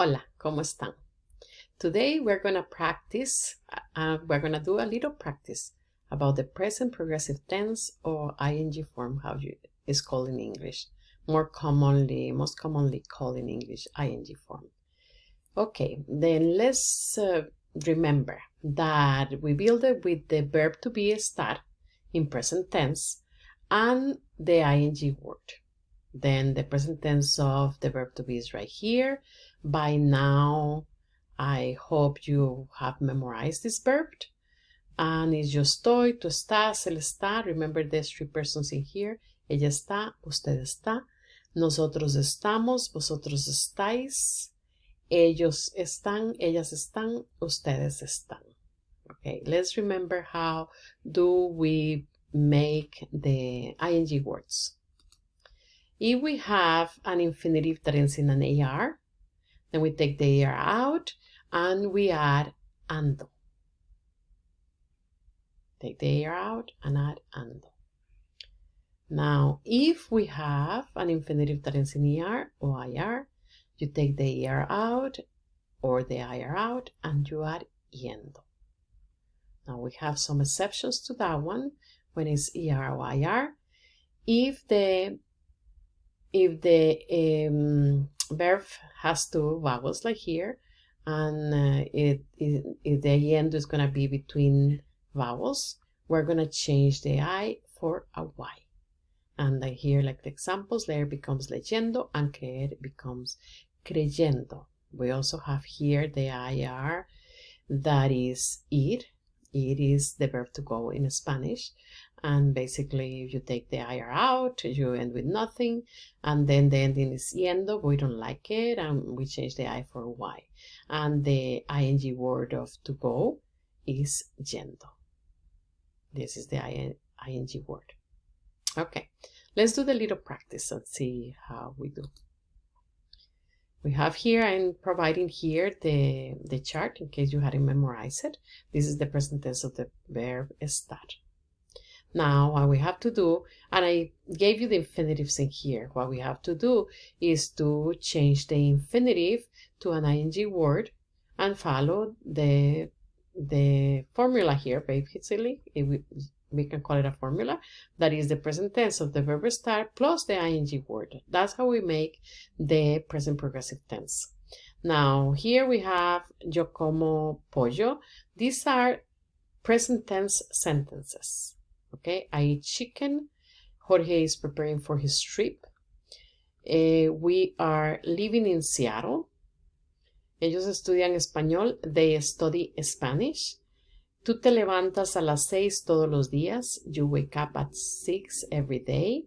Hola, ¿cómo están? Today we're going to practice, we're going to do a little practice about the present progressive tense or ing form, how it's called in English. Most commonly called in English, ing form. Okay, then let's remember that we build it with the verb to be estar in present tense and the ing word. Then the present tense of the verb to be is right here. By now, I hope you have memorized this verb. And it's yo estoy, tú estás, él está. Remember there's three persons in here. Ella está, usted está. Nosotros estamos, vosotros estáis. Ellos están, ellas están, ustedes están. Okay, let's remember how do we make the ing words. If we have an infinitive that ends in an AR, then we take the AR out and we add ando. Take the AR out and add ando. Now, if we have an infinitive that ends in ER or IR, you take the ER out or the IR out and you add yendo. Now, we have some exceptions to that one when it's ER or IR. If the verb has two vowels like here, and the yendo is going to be between vowels, we're going to change the I for a Y. And here, like the examples, leer becomes leyendo and creer becomes creyendo. We also have here the IR, that is ir. It is the verb to go in Spanish. And basically, if you take the IR out, you end with nothing. And then the ending is yendo. We don't like it. And we change the I for Y. And the ing word of to go is yendo. This is the ing word. Okay, let's do the little practice and see how we do. We have here, I'm providing here the chart in case you hadn't memorized it. This is the present tense of the verb estar. Now, what we have to do, and I gave you the infinitives in here. What we have to do is to change the infinitive to an ing word and follow the formula here, basically. We can call it a formula. That is the present tense of the verb estar plus the ing word. That's how we make the present progressive tense. Now, here we have yo como pollo. These are present tense sentences. Okay, I eat chicken. Jorge is preparing for his trip. We are living in Seattle. Ellos estudian español. They study Spanish. Tú te levantas a las 6 todos los días. You wake up at 6 every day.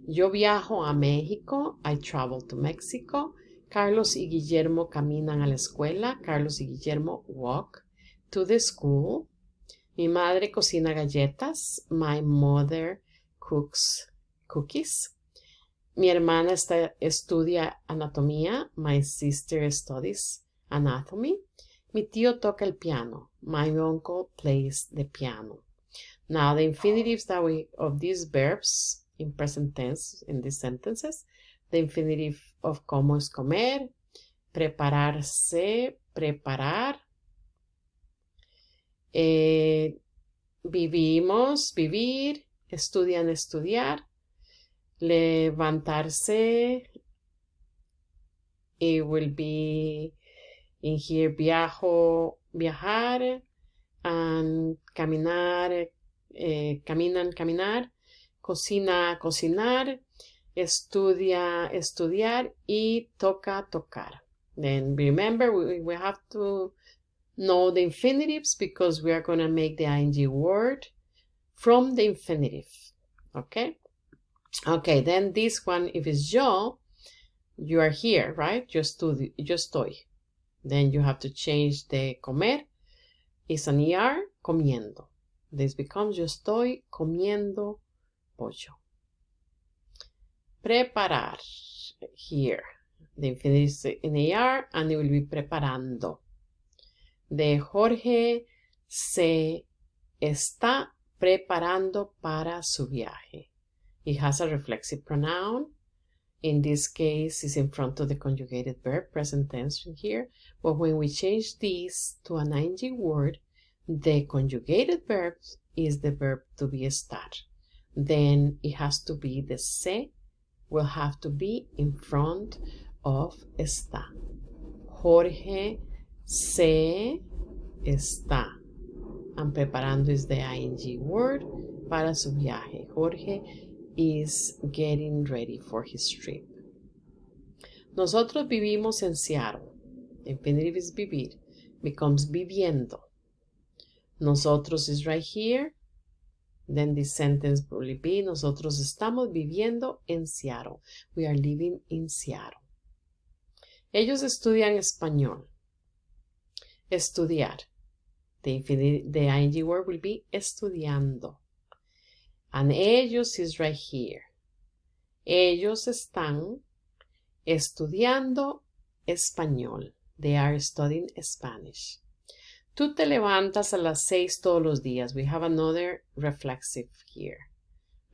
Yo viajo a México. I travel to Mexico. Carlos y Guillermo caminan a la escuela. Carlos y Guillermo walk to the school. Mi madre cocina galletas. My mother cooks cookies. Mi hermana estudia anatomía. My sister studies anatomy. Mi tío toca el piano. My uncle plays the piano. Now, the infinitives of these verbs in present tense, in these sentences, the infinitive of como es comer, prepararse, preparar, vivimos, vivir, estudian, estudiar, levantarse, it will be in here, viajo, viajar, and caminar, caminan, caminar, cocina, cocinar, estudia, estudiar, y toca, tocar. Then remember, we have to know the infinitives because we are going to make the ing word from the infinitive. Okay? Okay, then this one, if it's yo, you are here, right? Yo estoy. Then you have to change the comer. It's an ER, comiendo. This becomes yo estoy comiendo pollo. Preparar. Here. The infinitive is in AR and it will be preparando. De Jorge se está preparando para su viaje. It has a reflexive pronoun. In this case, it's in front of the conjugated verb, present tense in here. But when we change this to an ing word, the conjugated verb is the verb to be estar. Then it has to be the se will have to be in front of está. Jorge se está. I'm preparando is the ing word para su viaje. Jorge is getting ready for his trip. Nosotros vivimos en Seattle. Infinitive is vivir. Becomes viviendo. Nosotros is right here. Then this sentence will be, nosotros estamos viviendo en Seattle. We are living in Seattle. Ellos estudian español. Estudiar. The ing word will be estudiando. And ellos is right here. Ellos están estudiando español. They are studying Spanish. Tú te levantas a las 6 todos los días. We have another reflexive here.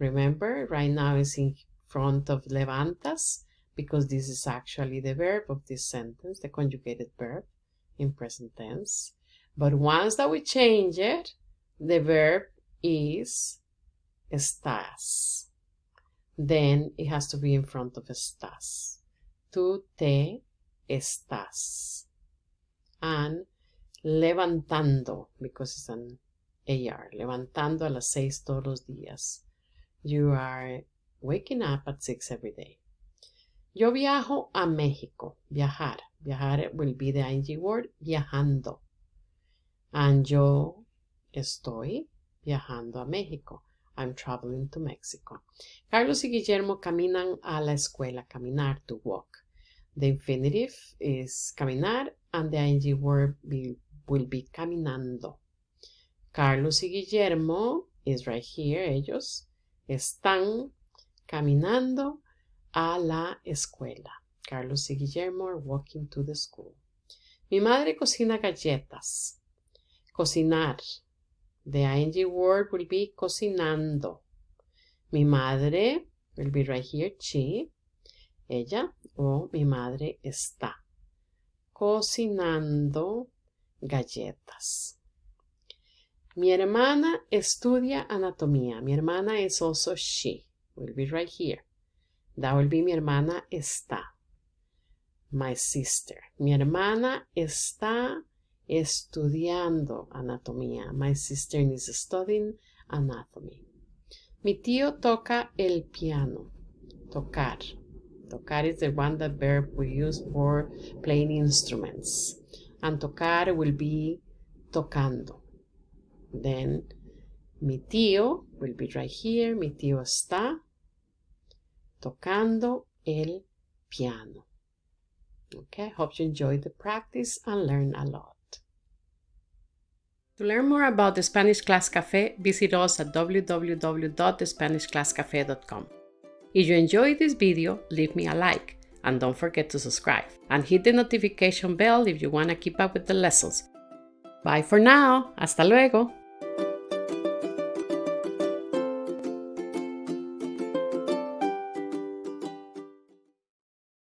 Remember, right now it's in front of levantas because this is actually the verb of this sentence, the conjugated verb in present tense. But once that we change it, the verb is estás. Then it has to be in front of estás. Tú te estás. And levantando, because it's an AR. Levantando a las 6 todos los días. You are waking up at 6 every day. Yo viajo a México. Viajar. Viajar will be the ing word. Viajando. And yo estoy viajando a México. I'm traveling to Mexico. Carlos y Guillermo caminan a la escuela. Caminar, to walk. The infinitive is caminar and the ing word will be caminando. Carlos y Guillermo is right here. Ellos están caminando a la escuela. Carlos y Guillermo are walking to the school. Mi madre cocina galletas. Cocinar. The ing word will be cocinando. Mi madre will be right here. She. Ella o mi madre está cocinando galletas. Mi hermana estudia anatomía. Mi hermana is also she. Will be right here. That will be mi hermana está. My sister. Mi hermana está estudiando anatomía. My sister is studying anatomy. Mi tío toca el piano. Tocar. Tocar is the one that verb we use for playing instruments. And tocar will be tocando. Then mi tío will be right here. Mi tío está tocando el piano. Okay, hope you enjoyed the practice and learn a lot. To learn more about the Spanish Class Café, visit us at www.thespanishclasscafe.com. If you enjoyed this video, leave me a like and don't forget to subscribe and hit the notification bell if you want to keep up with the lessons. Bye for now. Hasta luego.